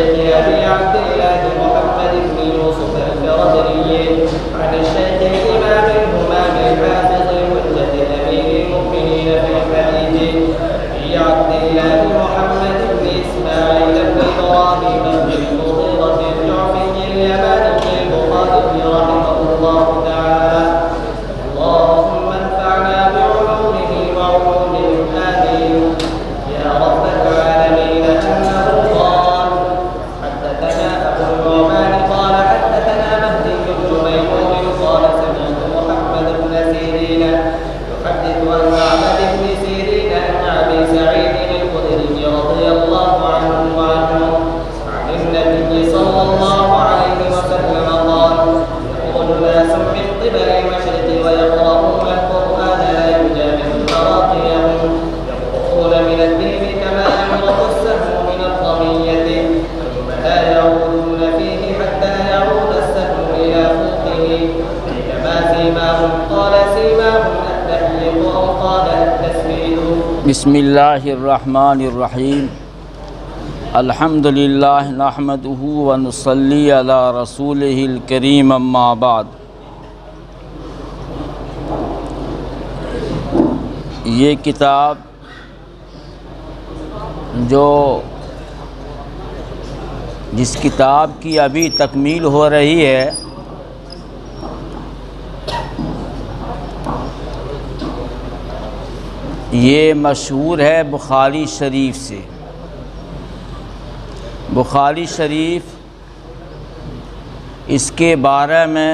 الشيخ أبي عبد الله محمد بن يوسف الفرزدي عن الشيخ الإمام الهمام الحافظ الحجة أمير المؤمنين في الحديث أبي عبد الله محمد بن إسماعيل بن إبراهيم بن المغيرة الجعفي اليماني البخاري رحمه الله تعالى. اللهم انفعنا بعلومه وعلومهم آمين يا رب العالمين. أنه قال حدثنا أبو النعمان قال حدثنا مهدي بن ميمون قال سمعت محمد بن سيرين يحدث عن معبد بن سيرين عن أبي سعيد الخدري رضي الله عنه عن النبي صلى الله عليه وسلم قال يقول ناس من قبل المشرق ويقرؤون القرآن لا يجاوز تراقيهم يقرؤون من الدين كما يمرق السهم من الرمية ثم لا يعودون فيه حتى يعود السهم إلى فوقه كما سيماهم قال سيماهم التحليق أو قال التسميد. بسم اللہ الرحمن الرحیم. الحمد للہ نحمدہ ونصلی علی رسولہ الکریم اما بعد. یہ کتاب جس کتاب کی ابھی تکمیل ہو رہی ہے یہ مشہور ہے بخاری شریف سے. بخاری شریف اس کے بارے میں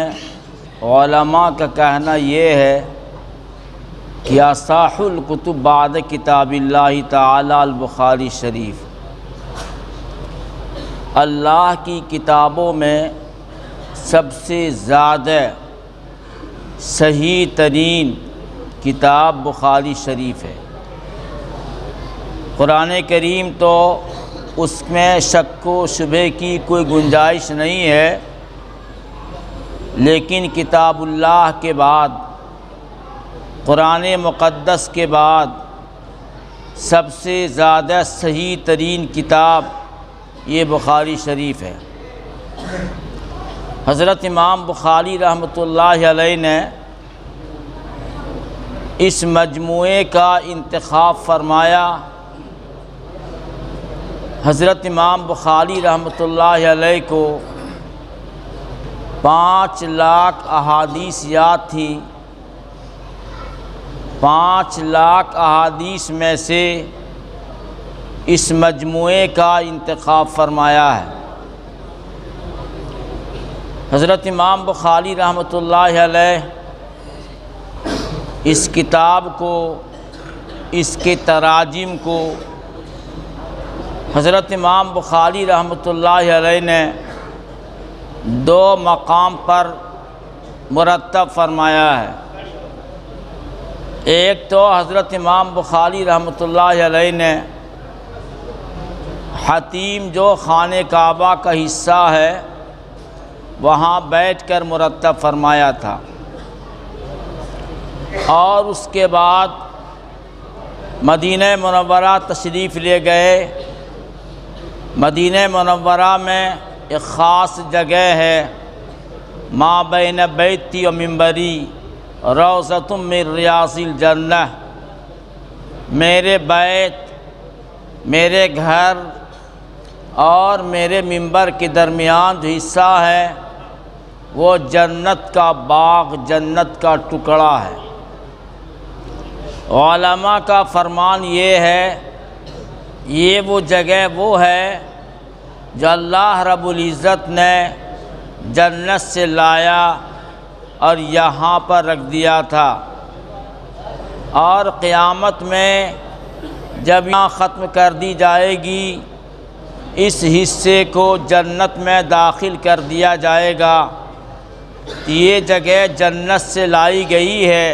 علماء کا کہنا یہ ہے کہ اصح الکتب بعد کتاب اللہ تعالی البخاری شریف. اللہ کی کتابوں میں سب سے زیادہ صحیح ترین کتاب بخاری شریف ہے. قرآن کریم تو اس میں شک و شبہ کی کوئی گنجائش نہیں ہے، لیکن کتاب اللہ کے بعد، قرآن مقدس کے بعد سب سے زیادہ صحیح ترین کتاب یہ بخاری شریف ہے. حضرت امام بخاری رحمۃ اللہ علیہ نے اس مجموعے کا انتخاب فرمایا. حضرت امام بخاری رحمۃ اللہ علیہ کو 5 لاکھ احادیث یاد تھی. 5 لاکھ احادیث میں سے اس مجموعے کا انتخاب فرمایا ہے. حضرت امام بخاری رحمۃ اللہ علیہ اس کتاب کو، اس کے تراجم کو حضرت امام بخاری رحمۃ اللہ علیہ نے 2 مقام پر مرتب فرمایا ہے. ایک تو حضرت امام بخاری رحمۃ اللہ علیہ نے حتیم جو خانہ کعبہ کا حصہ ہے وہاں بیٹھ کر مرتب فرمایا تھا، اور اس کے بعد مدینہ منورہ تشریف لے گئے. مدینہ منورہ میں ایک خاص جگہ ہے، ما بین بیتی و منبری روضۃ من ریاض الجنہ. میرے بیت، میرے گھر اور میرے منبر کے درمیان جو حصہ ہے وہ جنت کا باغ، جنت کا ٹکڑا ہے. علماء کا فرمان یہ ہے، یہ وہ جگہ وہ ہے جو اللہ رب العزت نے جنت سے لایا اور یہاں پر رکھ دیا تھا، اور قیامت میں جب یہاں ختم کر دی جائے گی اس حصے کو جنت میں داخل کر دیا جائے گا. یہ جگہ جنت سے لائی گئی ہے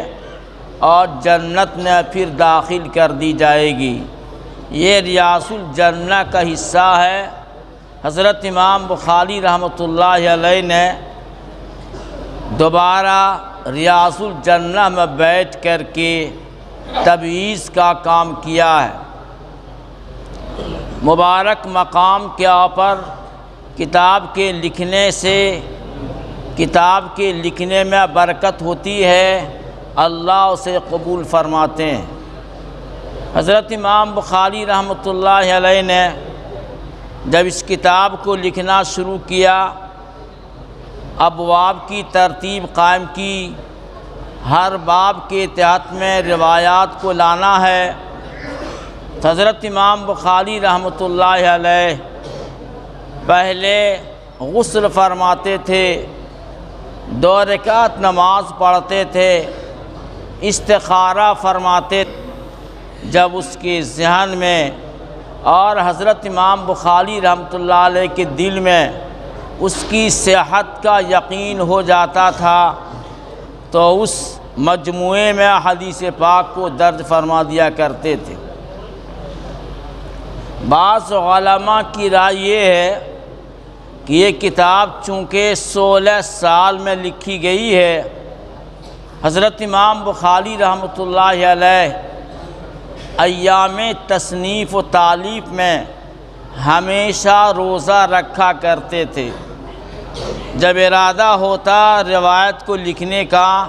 اور جنت میں پھر داخل کر دی جائے گی. یہ ریاض الجنہ کا حصہ ہے. حضرت امام بخاری رحمۃ اللہ علیہ نے دوبارہ ریاض الجنہ میں بیٹھ کر کے تبعیض کا کام کیا ہے. مبارک مقام کے پر کتاب کے لکھنے میں برکت ہوتی ہے، اللہ اسے قبول فرماتے ہیں۔ حضرت امام بخاری رحمۃ اللہ علیہ نے جب اس کتاب کو لکھنا شروع کیا، ابواب کی ترتیب قائم کی، ہر باب کے تحت میں روایات کو لانا ہے۔ حضرت امام بخاری رحمۃ اللہ علیہ پہلے غسل فرماتے تھے، 2 رکعت نماز پڑھتے تھے، استخارہ فرماتے جب اس کے ذہن میں اور حضرت امام بخاری رحمۃ اللہ علیہ کے دل میں اس کی صحت کا یقین ہو جاتا تھا تو اس مجموعے میں حدیث پاک کو درج فرما دیا کرتے تھے۔ بعض علماء کی رائے یہ ہے کہ یہ کتاب چونکہ 16 سال میں لکھی گئی ہے، حضرت امام بخاری رحمۃ اللہ علیہ ایام تصنیف و تالیف میں ہمیشہ روزہ رکھا کرتے تھے۔ جب ارادہ ہوتا روایت کو لکھنے کا،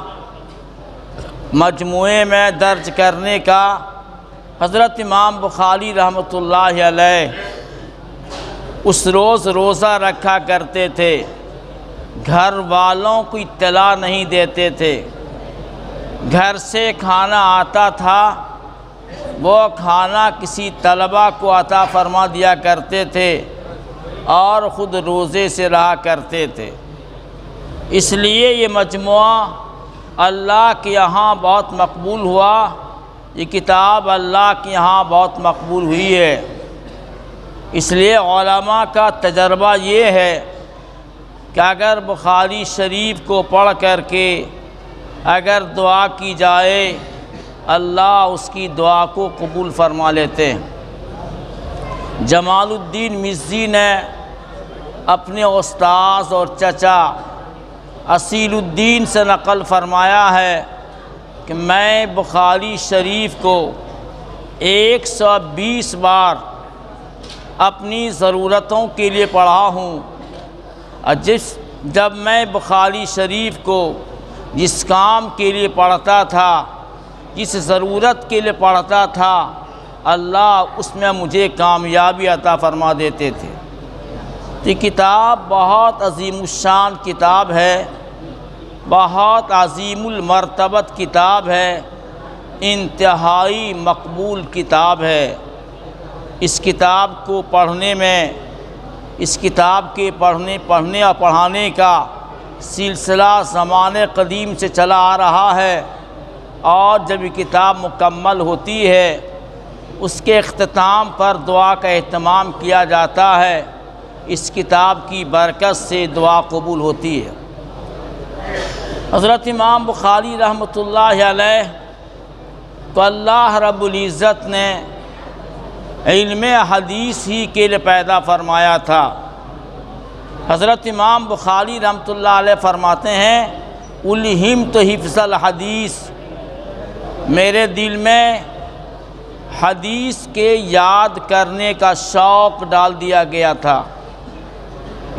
مجموعے میں درج کرنے کا، حضرت امام بخاری رحمۃ اللہ علیہ اس روز روزہ رکھا کرتے تھے، گھر والوں کو اطلاع نہیں دیتے تھے۔ گھر سے کھانا آتا تھا، وہ کھانا کسی طلبہ کو عطا فرما دیا کرتے تھے اور خود روزے سے رہا کرتے تھے۔ اس لیے یہ مجموعہ اللہ کے یہاں بہت مقبول ہوا، یہ کتاب اللہ کے یہاں بہت مقبول ہوئی ہے۔ اس لیے علماء کا تجربہ یہ ہے کہ اگر بخاری شریف کو پڑھ کر کے اگر دعا کی جائے، اللہ اس کی دعا کو قبول فرما لیتے ہیں۔ جمال الدین مزی نے اپنے استاذ اور چچا اصیل الدین سے نقل فرمایا ہے کہ میں بخاری شریف کو 120 بار اپنی ضرورتوں کے لیے پڑھا ہوں، اور جب میں بخاری شریف کو جس کام کے لیے پڑھتا تھا، جس ضرورت کے لیے پڑھتا تھا، اللہ اس میں مجھے کامیابی عطا فرما دیتے تھے۔ یہ کتاب بہت عظیم الشان کتاب ہے، بہت عظیم المرتبت کتاب ہے، انتہائی مقبول کتاب ہے۔ اس کتاب کو پڑھنے میں، اس کتاب کے پڑھنے اور پڑھانے کا سلسلہ زمانے قدیم سے چلا آ رہا ہے، اور جب یہ کتاب مکمل ہوتی ہے اس کے اختتام پر دعا کا اہتمام کیا جاتا ہے۔ اس کتاب کی برکت سے دعا قبول ہوتی ہے۔ حضرت امام بخاری رحمۃ اللہ علیہ کو اللہ رب العزت نے علم حدیث ہی کے لیے پیدا فرمایا تھا۔ حضرت امام بخاری رحمۃ اللہ علیہ فرماتے ہیں، الہمت حفظ الحدیث، میرے دل میں حدیث کے یاد کرنے کا شوق ڈال دیا گیا تھا۔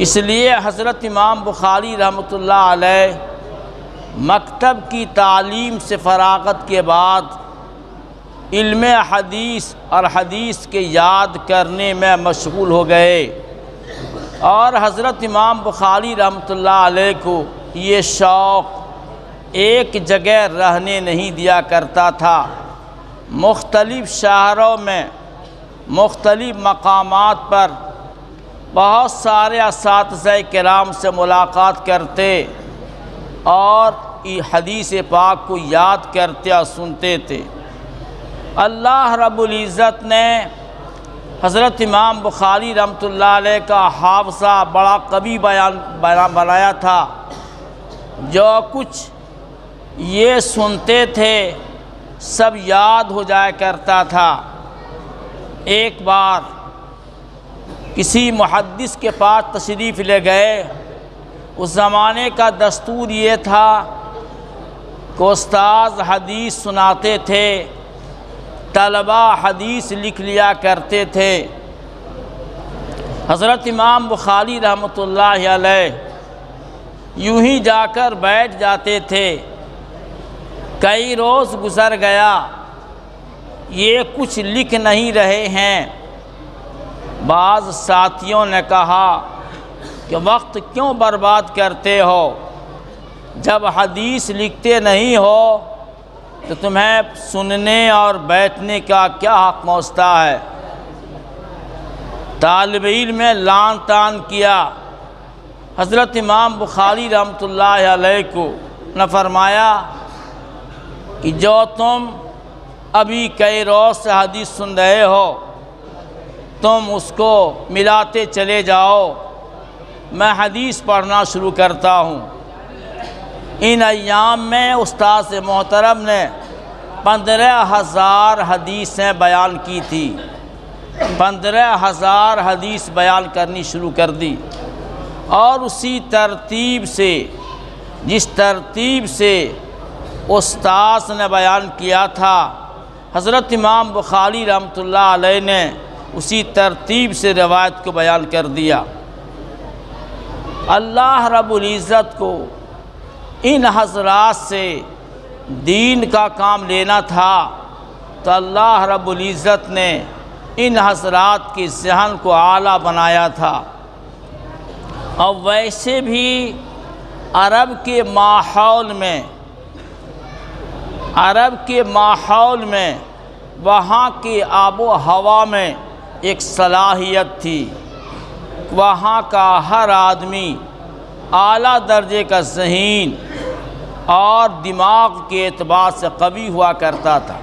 اس لیے حضرت امام بخاری رحمۃ اللہ علیہ مکتب کی تعلیم سے فراغت کے بعد علم حدیث اور حدیث کے یاد کرنے میں مشغول ہو گئے، اور حضرت امام بخاری رحمۃ اللہ علیہ کو یہ شوق ایک جگہ رہنے نہیں دیا کرتا تھا۔ مختلف شہروں میں، مختلف مقامات پر بہت سارے اساتذہ کرام سے ملاقات کرتے اور حدیث پاک کو یاد کرتے اور سنتے تھے۔ اللہ رب العزت نے حضرت امام بخاری رحمۃ اللہ علیہ کا حافظہ بڑا قوی بنایا تھا۔ جو کچھ یہ سنتے تھے سب یاد ہو جایا کرتا تھا۔ ایک بار کسی محدث کے پاس تشریف لے گئے۔ اس زمانے کا دستور یہ تھا کہ استاذ حدیث سناتے تھے، طلبہ حدیث لکھ لیا کرتے تھے۔ حضرت امام بخاری رحمۃ اللہ علیہ یوں ہی جا کر بیٹھ جاتے تھے۔ کئی روز گزر گیا، یہ کچھ لکھ نہیں رہے ہیں۔ بعض ساتھیوں نے کہا کہ وقت کیوں برباد کرتے ہو؟ جب حدیث لکھتے نہیں ہو تو تمہیں سننے اور بیٹھنے کا کیا حق پہنچتا ہے؟ طالب علم نے لان تان کیا۔ حضرت امام بخاری رحمۃ اللہ علیہ کو نے فرمایا کہ جو تم ابھی کئی روز سے حدیث سن رہے ہو تم اس کو ملاتے چلے جاؤ، میں حدیث پڑھنا شروع کرتا ہوں۔ ان ایام میں استاد محترم نے 15,000 حدیثیں بیان کی تھی، 15,000 حدیث بیان کرنی شروع کر دی، اور اسی ترتیب سے جس ترتیب سے استاد نے بیان کیا تھا حضرت امام بخاری رحمۃ اللہ علیہ نے اسی ترتیب سے روایت کو بیان کر دیا۔ اللہ رب العزت کو ان حضرات سے دین کا کام لینا تھا تو اللہ رب العزت نے ان حضرات کے ذہن کو اعلیٰ بنایا تھا۔ اور ویسے بھی عرب کے ماحول میں وہاں کی آب و ہوا میں ایک صلاحیت تھی، وہاں کا ہر آدمی اعلیٰ درجے کا ذہین اور دماغ کے اعتبار سے قوی ہوا کرتا تھا۔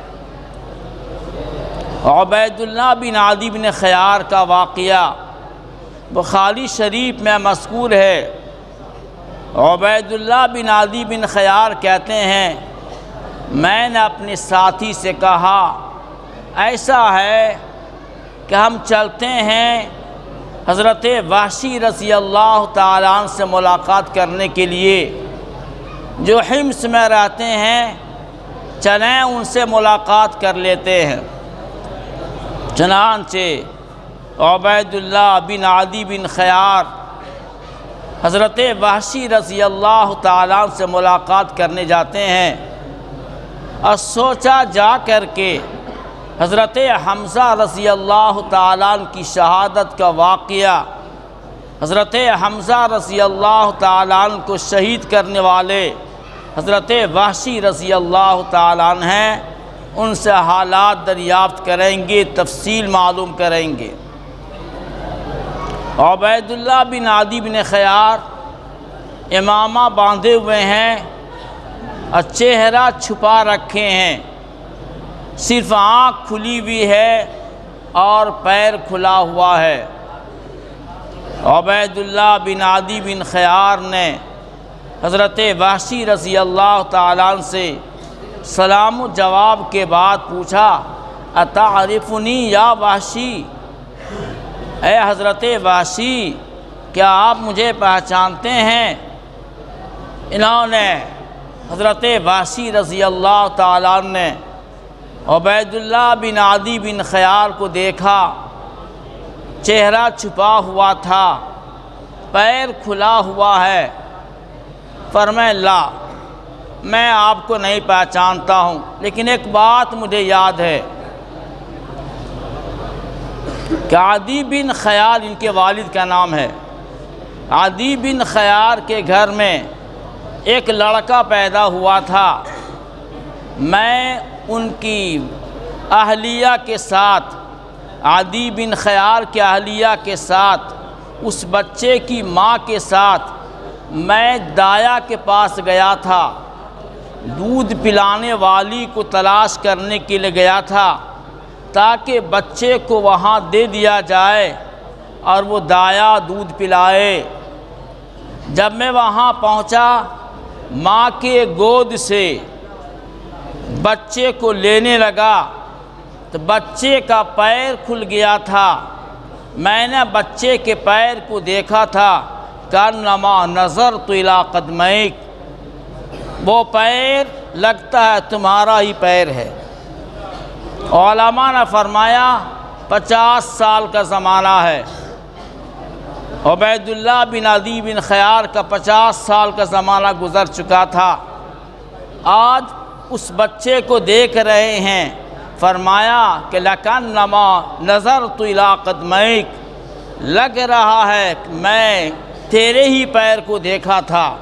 عبید اللہ بن عدی بن خیار کا واقعہ بخاری شریف میں مذکور ہے۔ عبید اللہ بن عدی بن خیار کہتے ہیں میں نے اپنے ساتھی سے کہا ایسا ہے کہ ہم چلتے ہیں حضرت وحشی رضی اللہ تعالیٰ عنہ سے ملاقات کرنے کے لیے جو حمص میں رہتے ہیں، چلیں ان سے ملاقات کر لیتے ہیں۔ چنانچہ عبید اللہ بن عدی بن خیار حضرت وحشی رضی اللہ تعالیٰ عنہ سے ملاقات کرنے جاتے ہیں، اور سوچا جا کر کے حضرت حمزہ رضی اللہ تعالیٰ عنہ کی شہادت کا واقعہ، حضرت حمزہ رضی اللہ تعالیٰ عنہ کو شہید کرنے والے حضرت وحشی رضی اللہ تعالیٰ عنہ ہیں، ان سے حالات دریافت کریں گے، تفصیل معلوم کریں گے۔ عبید اللہ بن عدی بن خیار امامہ باندھے ہوئے ہیں اور چہرہ چھپا رکھے ہیں، صرف آنکھ کھلی ہوئی ہے اور پیر کھلا ہوا ہے۔ عبید اللہ بن عدی بن خیار نے حضرت وحشی رضی اللہ تعالیٰ عنہ سے سلام و جواب کے بعد پوچھا اتعرفنی یا وحشی، اے حضرت وحشی کیا آپ مجھے پہچانتے ہیں؟ انہوں نے حضرت وحشی رضی اللہ تعالیٰ عنہ نے عبید اللہ بن عدی بن خیار کو دیکھا، چہرہ چھپا ہوا تھا، پیر کھلا ہوا ہے۔ فرمایا لا، میں آپ کو نہیں پہچانتا ہوں، لیکن ایک بات مجھے یاد ہے کہ عدی بن خیار ان کے والد کا نام ہے۔ عدی بن خیار کے گھر میں ایک لڑکا پیدا ہوا تھا، میں ان کی اہلیہ کے ساتھ، عدی بن خیار کے اہلیہ کے ساتھ، اس بچے کی ماں کے ساتھ میں دایا کے پاس گیا تھا، دودھ پلانے والی کو تلاش کرنے کے لیے گیا تھا تاکہ بچے کو وہاں دے دیا جائے اور وہ دایا دودھ پلائے۔ جب میں وہاں پہنچا، ماں کے گود سے بچے کو لینے لگا تو بچے کا پیر کھل گیا تھا۔ میں نے بچے کے پیر کو دیکھا تھا، کانما نظرت الی قدمیک، وہ پیر لگتا ہے تمہارا ہی پیر ہے۔ علماء نے فرمایا 50 سال کا زمانہ ہے، عبید اللہ بن عدی بن خیار کا 50 سال کا زمانہ گزر چکا تھا، آج اس بچے کو دیکھ رہے ہیں، فرمایا کہ لَكَنَّمَا نَظَرْتُ إِلَىٰ قَدْمَيْكَ، لگ رہا ہے کہ میں تیرے ہی پیر کو دیکھا تھا۔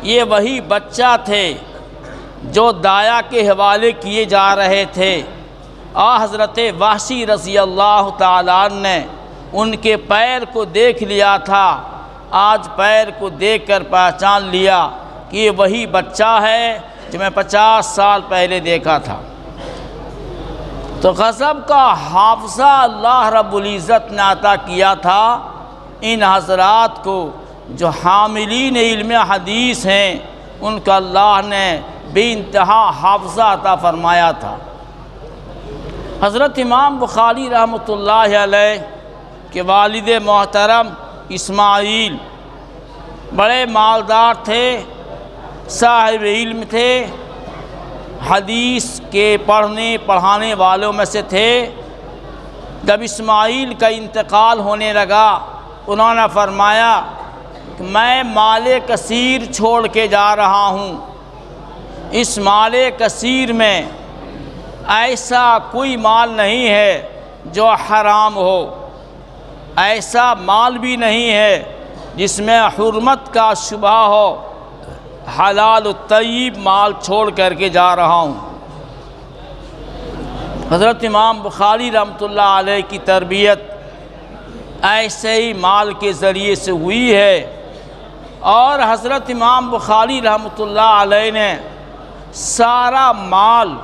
یہ وہی بچہ تھے جو دایا کے حوالے کیے جا رہے تھے، اور حضرت وحشی رضی اللہ تعالیٰ عنہ نے ان کے پیر کو دیکھ لیا تھا۔ آج پیر کو دیکھ کر پہچان لیا کہ یہ وہی بچہ ہے جو میں 50 سال پہلے دیکھا تھا۔ تو غضب کا حافظہ اللہ رب العزت نے عطا کیا تھا ان حضرات کو جو حاملین علم حدیث ہیں، ان کا اللہ نے بے انتہا حافظہ عطا فرمایا تھا۔ حضرت امام بخاری رحمۃ اللہ علیہ کے والد محترم اسماعیل بڑے مالدار تھے، صاحب علم تھے، حدیث کے پڑھانے والوں میں سے تھے۔ جب اسماعیل کا انتقال ہونے لگا، انہوں نے فرمایا کہ میں مال کثیر چھوڑ کے جا رہا ہوں، اس مال کثیر میں ایسا کوئی مال نہیں ہے جو حرام ہو، ایسا مال بھی نہیں ہے جس میں حرمت کا شبہ ہو، حلال و طیب مال چھوڑ کر کے جا رہا ہوں۔ حضرت امام بخاری رحمۃ اللہ علیہ کی تربیت ایسے ہی مال کے ذریعے سے ہوئی ہے، اور حضرت امام بخاری رحمۃ اللہ علیہ نے سارا مال،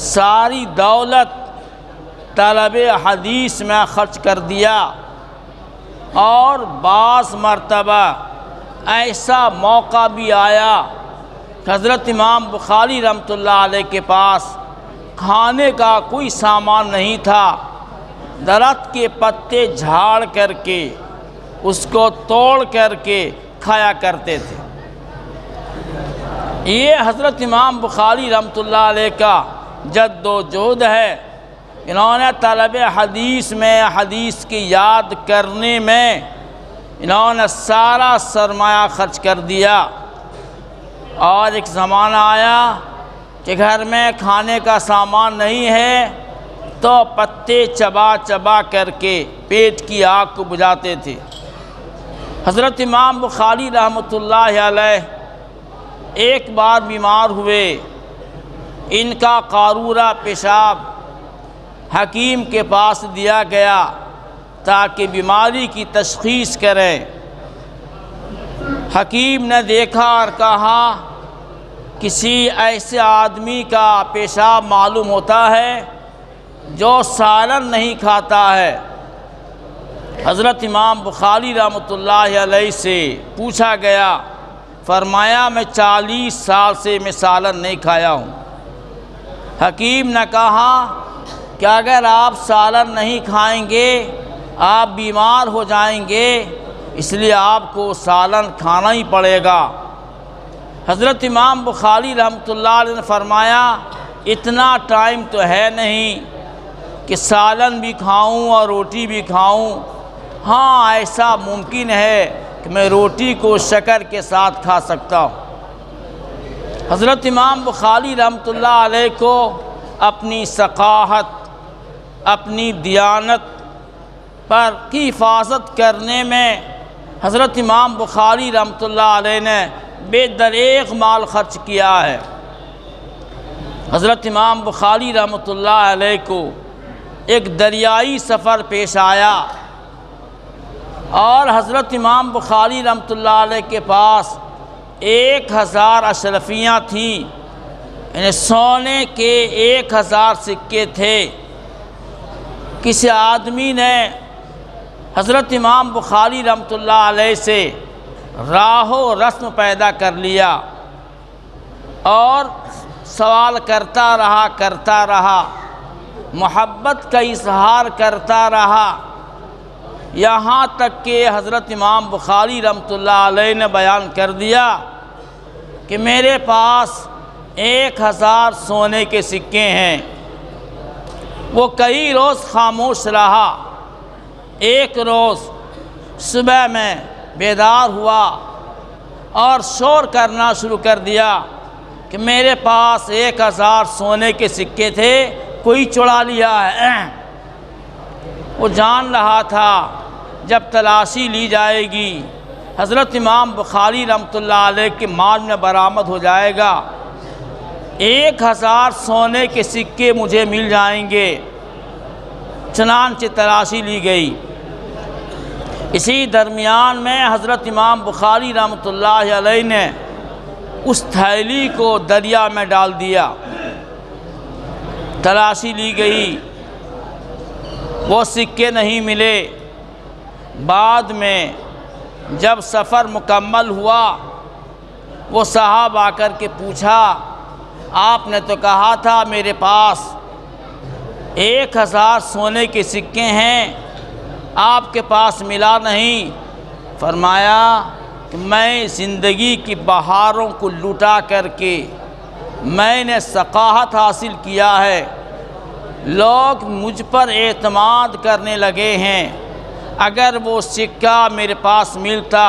ساری دولت طلب حدیث میں خرچ کر دیا، اور بعض مرتبہ ایسا موقع بھی آیا کہ حضرت امام بخاری رحمۃ اللہ علیہ کے پاس کھانے کا کوئی سامان نہیں تھا، درخت کے پتے جھاڑ کر کے اس کو توڑ کر کے کھایا کرتے تھے۔ یہ حضرت امام بخاری رحمۃ اللہ علیہ کا جد و جہد ہے۔ انہوں نے طلب حدیث میں، حدیث کی یاد کرنے میں انہوں نے سارا سرمایہ خرچ کر دیا، اور ایک زمانہ آیا کہ گھر میں کھانے کا سامان نہیں ہے تو پتے چبا چبا کر کے پیٹ کی آگ کو بجھاتے تھے۔ حضرت امام بخاری رحمۃ اللہ علیہ ایک بار بیمار ہوئے، ان کا قارورہ پیشاب حکیم کے پاس دیا گیا تاکہ بیماری کی تشخیص کریں۔ حکیم نے دیکھا اور کہا کسی ایسے آدمی کا پیشاب معلوم ہوتا ہے جو سالن نہیں کھاتا ہے۔ حضرت امام بخاری رحمۃ اللہ علیہ سے پوچھا گیا، فرمایا میں 40 سال سے میں سالن نہیں کھایا ہوں۔ حکیم نے کہا کہ اگر آپ سالن نہیں کھائیں گے آپ بیمار ہو جائیں گے، اس لیے آپ کو سالن کھانا ہی پڑے گا۔ حضرت امام بخاری رحمۃ اللہ علیہ نے فرمایا اتنا ٹائم تو ہے نہیں کہ سالن بھی کھاؤں اور روٹی بھی کھاؤں، ہاں ایسا ممکن ہے کہ میں روٹی کو شکر کے ساتھ کھا سکتا ہوں۔ حضرت امام بخاری رحمۃ اللہ علیہ کو اپنی ثقافت، اپنی دیانت پر کی حفاظت کرنے میں حضرت امام بخاری رحمۃ اللہ علیہ نے بے دریغ مال خرچ کیا ہے۔ حضرت امام بخاری رحمۃ اللہ علیہ کو ایک دریائی سفر پیش آیا، اور حضرت امام بخاری رحمۃ اللہ علیہ کے پاس 1000 اشرفیاں تھیں، یعنی سونے کے 1000 سکے تھے۔ کسی آدمی نے حضرت امام بخاری رحمۃ اللہ علیہ سے راہ و رسم پیدا کر لیا، اور سوال کرتا رہا، محبت کا اظہار کرتا رہا، یہاں تک کہ حضرت امام بخاری رحمۃ اللہ علیہ نے بیان کر دیا کہ میرے پاس 1000 سونے کے سکے ہیں۔ وہ کئی روز خاموش رہا۔ ایک روز صبح میں بیدار ہوا اور شور کرنا شروع کر دیا کہ میرے پاس 1000 سونے کے سکے تھے، کوئی چڑا لیا ہے۔ وہ جان رہا تھا جب تلاشی لی جائے گی حضرت امام بخاری رحمۃ اللہ علیہ کے مال میں برآمد ہو جائے گا، 1000 سونے کے سکے مجھے مل جائیں گے۔ چنانچہ تلاشی لی گئی۔ اسی درمیان میں حضرت امام بخاری رحمۃ اللہ علیہ نے اس تھیلی کو دریا میں ڈال دیا۔ تلاشی لی گئی، وہ سکے نہیں ملے۔ بعد میں جب سفر مکمل ہوا، وہ صاحب آ کر کے پوچھا، آپ نے تو کہا تھا میرے پاس 1000 سونے کے سکے ہیں، آپ کے پاس ملا نہیں۔ فرمایا کہ میں زندگی کی بہاروں کو لٹا کر کے میں نے ثقافت حاصل کیا ہے، لوگ مجھ پر اعتماد کرنے لگے ہیں۔ اگر وہ سکہ میرے پاس ملتا،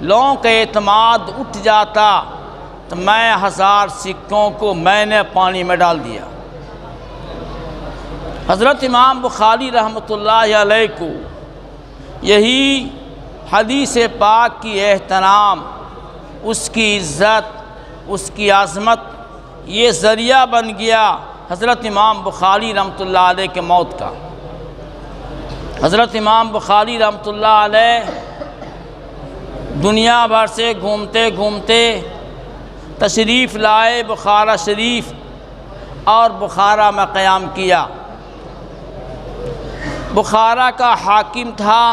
لوگوں کا اعتماد اٹھ جاتا، تو میں 1000 سکوں کو میں نے پانی میں ڈال دیا۔ حضرت امام بخاری رحمۃ اللہ علیہ کو یہی حدیث پاک کی احترام، اس کی عزت، اس کی عظمت، یہ ذریعہ بن گیا حضرت امام بخاری رحمۃ اللہ علیہ کے موت کا۔ حضرت امام بخاری رحمۃ اللہ علیہ دنیا بھر سے گھومتے گھومتے تشریف لائے بخارا شریف، اور بخارا میں قیام کیا۔ بخارا کا حاکم تھا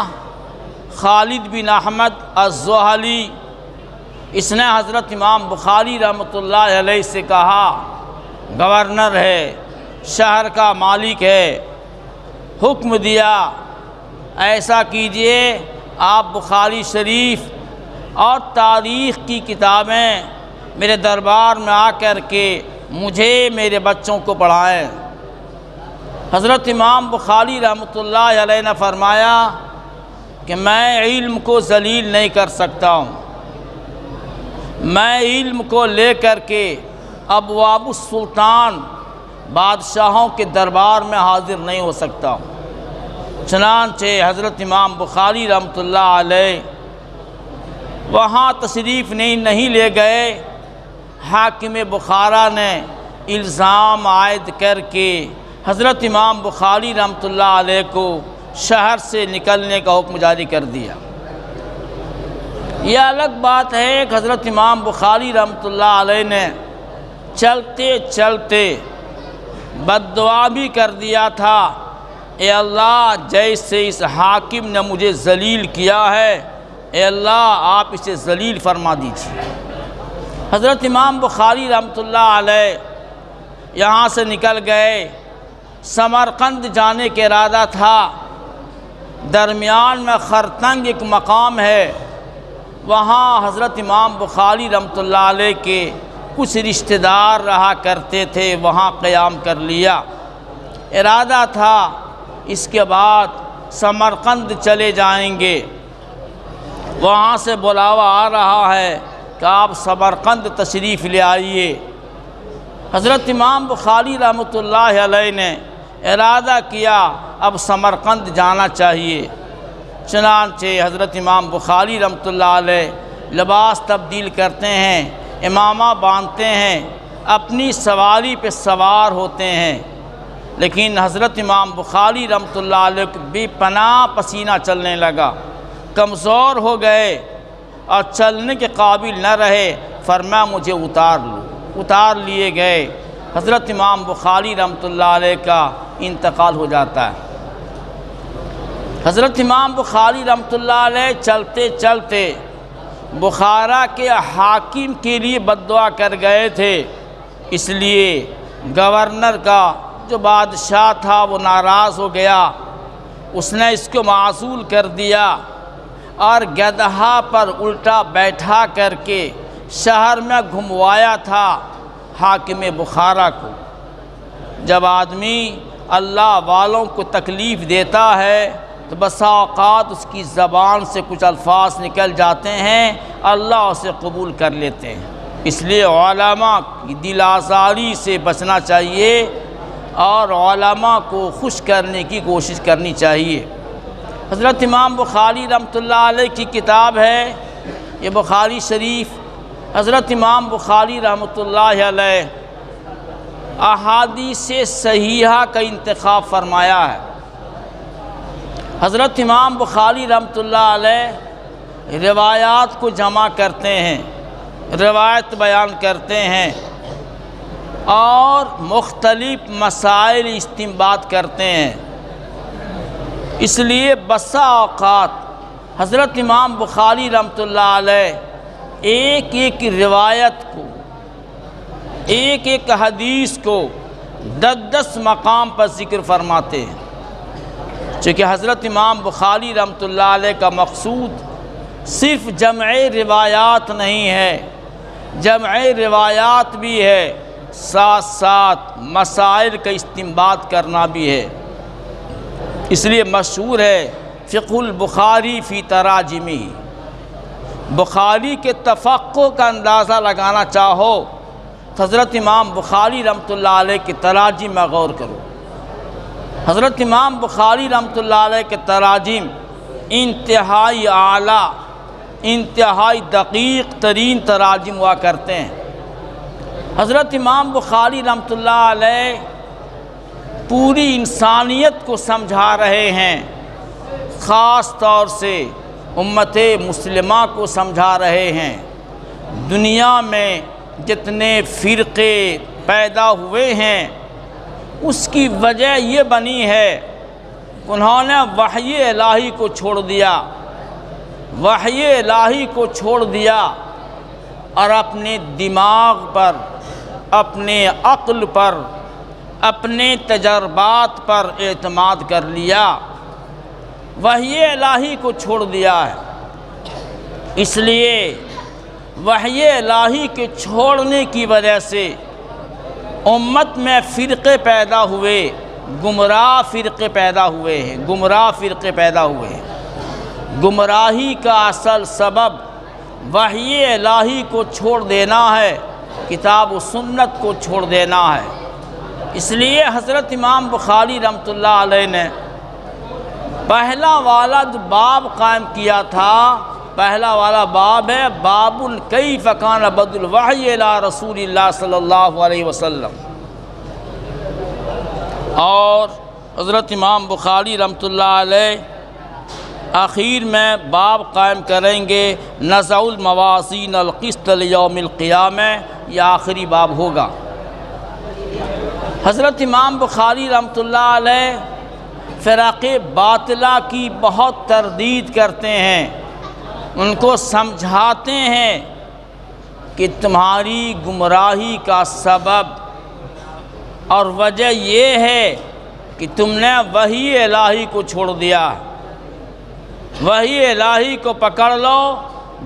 خالد بن احمد الزوہلی۔ اس نے حضرت امام بخاری رحمۃ اللہ علیہ سے کہا، گورنر ہے، شہر کا مالک ہے، حکم دیا ایسا کیجئے، آپ بخاری شریف اور تاریخ کی کتابیں میرے دربار میں آ کر کے مجھے میرے بچوں کو پڑھائیں۔ حضرت امام بخاری رحمۃ اللہ علیہ نے فرمایا کہ میں علم کو ذلیل نہیں کر سکتا ہوں، میں علم کو لے کر کے ابواب السلطان بادشاہوں کے دربار میں حاضر نہیں ہو سکتا ہوں۔ چنانچہ حضرت امام بخاری رحمۃ اللہ علیہ وہاں تشریف نہیں لے گئے۔ حاکم بخارا نے الزام عائد کر کے حضرت امام بخاری رحمۃ اللہ علیہ کو شہر سے نکلنے کا حکم جاری کر دیا۔ یہ الگ بات ہے کہ حضرت امام بخاری رحمۃ اللہ علیہ نے چلتے چلتے بد دعا بھی کر دیا تھا، اے اللہ جیسے اس حاکم نے مجھے ذلیل کیا ہے، اے اللہ آپ اسے ذلیل فرما دیجیے۔ حضرت امام بخاری رحمۃ اللہ علیہ یہاں سے نکل گئے، سمرقند جانے کا ارادہ تھا۔ درمیان میں خرتنگ ایک مقام ہے، وہاں حضرت امام بخاری رحمۃ اللہ علیہ کے کچھ رشتہ دار رہا کرتے تھے، وہاں قیام کر لیا۔ ارادہ تھا اس کے بعد سمرقند چلے جائیں گے، وہاں سے بلاوا آ رہا ہے کہ آپ سمرقند تشریف لے آئیے۔ حضرت امام بخاری رحمۃ اللہ علیہ نے ارادہ کیا اب سمرقند جانا چاہیے۔ چنانچہ حضرت امام بخاری رحمۃ اللہ علیہ لباس تبدیل کرتے ہیں، امامہ باندھتے ہیں، اپنی سواری پہ سوار ہوتے ہیں، لیکن حضرت امام بخاری رحمۃ اللہ علیہ کو بے پناہ پسینہ چلنے لگا، کمزور ہو گئے اور چلنے کے قابل نہ رہے۔ فرمایا مجھے اتار لو، اتار لیے گئے۔ حضرت امام بخاری رحمۃ اللہ علیہ کا انتقال ہو جاتا ہے۔ حضرت امام بخاری رحمۃ اللہ علیہ چلتے چلتے بخارا کے حاکم کے لیے بد دعا کر گئے تھے، اس لیے گورنر کا جو بادشاہ تھا وہ ناراض ہو گیا، اس نے اس کو معزول کر دیا اور گدھا پر الٹا بیٹھا کر کے شہر میں گھموایا تھا حاکم بخارا کو۔ جب آدمی اللہ والوں کو تکلیف دیتا ہے تو بسا اوقات اس کی زبان سے کچھ الفاظ نکل جاتے ہیں، اللہ اسے قبول کر لیتے ہیں۔ اس لیے علماء کی دل آزاری سے بچنا چاہیے اور علماء کو خوش کرنے کی کوشش کرنی چاہیے۔ حضرت امام بخاری رحمۃ اللہ علیہ کی کتاب ہے یہ بخاری شریف۔ حضرت امام بخاری رحمۃ اللہ علیہ احادیث صحیحہ کا انتخاب فرمایا ہے۔ حضرت امام بخاری رحمۃ اللہ علیہ روایات کو جمع کرتے ہیں، روایت بیان کرتے ہیں اور مختلف مسائل استنباط کرتے ہیں۔ اس لیے بسا اوقات حضرت امام بخاری رحمۃ اللہ علیہ ایک ایک روایت کو، ایک ایک حدیث کو 10 مقام پر ذکر فرماتے ہیں، چونکہ حضرت امام بخاری رحمۃ اللہ علیہ کا مقصود صرف جمع روایات نہیں ہے، جمع روایات بھی ہے، ساتھ ساتھ مسائل کا استنباط کرنا بھی ہے۔ اس لیے مشہور ہے فقہ البخاری فی تراجمہ، بخاری کے تفقہ کا اندازہ لگانا چاہو تو حضرت امام بخاری رحمۃ اللہ علیہ کی تراجم میں غور کرو۔ حضرت امام بخاری رحمۃ اللہ علیہ کے تراجم انتہائی اعلیٰ، انتہائی دقیق ترین تراجم ہوا کرتے ہیں۔ حضرت امام بخاری رحمۃ اللہ علیہ پوری انسانیت کو سمجھا رہے ہیں، خاص طور سے امت مسلمہ کو سمجھا رہے ہیں۔ دنیا میں جتنے فرقے پیدا ہوئے ہیں اس کی وجہ یہ بنی ہے انہوں نے وحی الہی کو چھوڑ دیا، وحی الہی کو چھوڑ دیا اور اپنے دماغ پر، اپنے عقل پر، اپنے تجربات پر اعتماد کر لیا، وحی الہی کو چھوڑ دیا ہے۔ اس لیے وحی الہی کے چھوڑنے کی وجہ سے امت میں فرقے پیدا ہوئے، گمراہ فرقے پیدا ہوئے ہیں، گمراہ فرقے پیدا ہوئے ہیں۔ گمراہی کا اصل سبب وحی الہی کو چھوڑ دینا ہے، کتاب و سنت کو چھوڑ دینا ہے۔ اس لیے حضرت امام بخاری رحمۃ اللہ علیہ نے پہلا والا جو باب قائم کیا تھا، پہلا والا باب ہے باب کیف کان بدء الوحی الی رسول اللہ صلی اللہ علیہ وسلم، اور حضرت امام بخاری رحمۃ اللہ علیہ آخر میں باب قائم کریں گے نزع الموازین القسط لیوم القیامہ، یہ آخری باب ہوگا۔ حضرت امام بخاری رحمۃ اللہ علیہ فرق باطلہ کی بہت تردید کرتے ہیں، ان کو سمجھاتے ہیں کہ تمہاری گمراہی کا سبب اور وجہ یہ ہے کہ تم نے وحی الہی کو چھوڑ دیا، وحی الہی کو پکڑ لو،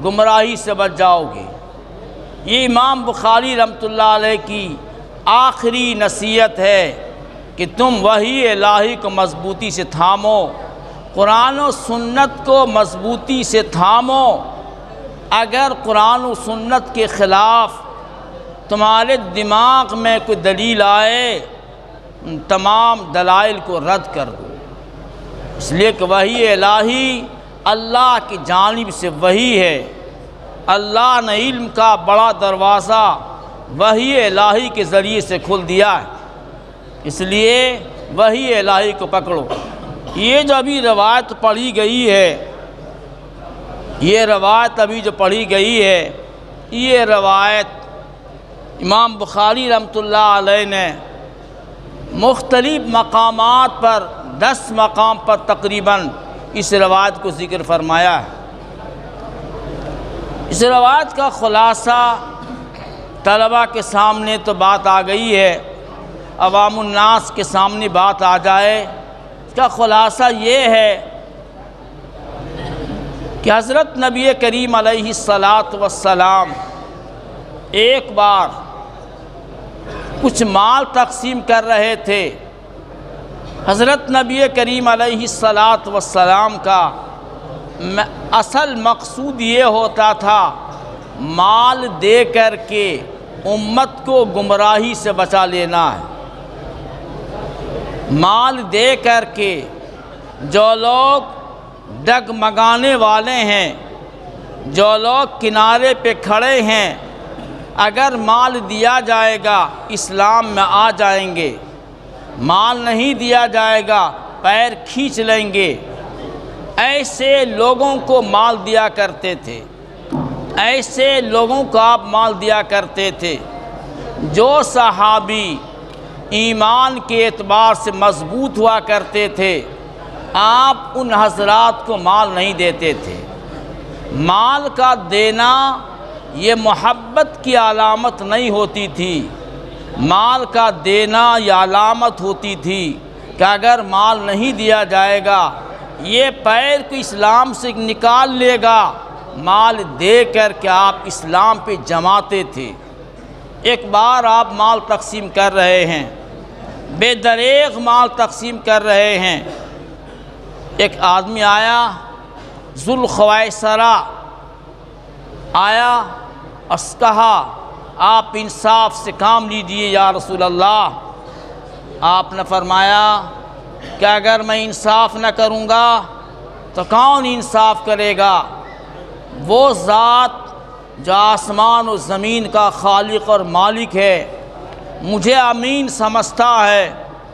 گمراہی سے بچ جاؤ گے۔ یہ امام بخاری رحمۃ اللہ علیہ کی آخری نصیحت ہے کہ تم وحی الہی کو مضبوطی سے تھامو، قرآن و سنت کو مضبوطی سے تھامو۔ اگر قرآن و سنت کے خلاف تمہارے دماغ میں کوئی دلیل آئے، ان تمام دلائل کو رد کر دو، اس لیے کہ وحی الہی اللہ کی جانب سے وحی ہے۔ اللہ نے علم کا بڑا دروازہ وحی الہی کے ذریعے سے کھول دیا ہے، اس لیے وحی الہی کو پکڑو۔ یہ جو ابھی روایت پڑھی گئی ہے، یہ روایت ابھی جو پڑھی گئی ہے، یہ روایت امام بخاری رحمۃ اللہ علیہ نے مختلف مقامات پر 10 مقام پر تقریباً اس روایت کو ذکر فرمایا ہے۔ اس روایت کا خلاصہ طلباء کے سامنے تو بات آ گئی ہے، عوام الناس کے سامنے بات آ جائے، اس کا خلاصہ یہ ہے کہ حضرت نبی کریم علیہ الصلاۃ ایک بار کچھ مال تقسیم کر رہے تھے، حضرت نبی کریم علیہ الصلاۃ والسلام کا اصل مقصود یہ ہوتا تھا مال دے کر کے امت کو گمراہی سے بچا لینا ہے۔ مال دے کر کے جو لوگ ڈگمگانے والے ہیں، جو لوگ کنارے پہ کھڑے ہیں، اگر مال دیا جائے گا اسلام میں آ جائیں گے، مال نہیں دیا جائے گا پیر کھینچ لیں گے۔ ایسے لوگوں کو مال دیا کرتے تھے، ایسے لوگوں کو آپ مال دیا کرتے تھے۔ جو صحابی ایمان کے اعتبار سے مضبوط ہوا کرتے تھے، آپ ان حضرات کو مال نہیں دیتے تھے۔ مال کا دینا یہ محبت کی علامت نہیں ہوتی تھی، مال کا دینا یہ علامت ہوتی تھی کہ اگر مال نہیں دیا جائے گا یہ پیر کو اسلام سے نکال لے گا۔ مال دے کر کے آپ اسلام پہ جماتے تھے۔ ایک بار آپ مال تقسیم کر رہے ہیں، بے دریغ مال تقسیم کر رہے ہیں، ایک آدمی آیا ذوالخویسرہ آیا، اس کہا آپ انصاف سے کام لیجئے یا رسول اللہ۔ آپ نے فرمایا کہ اگر میں انصاف نہ کروں گا تو کون انصاف کرے گا؟ وہ ذات جو آسمان و زمین کا خالق اور مالک ہے مجھے امین سمجھتا ہے،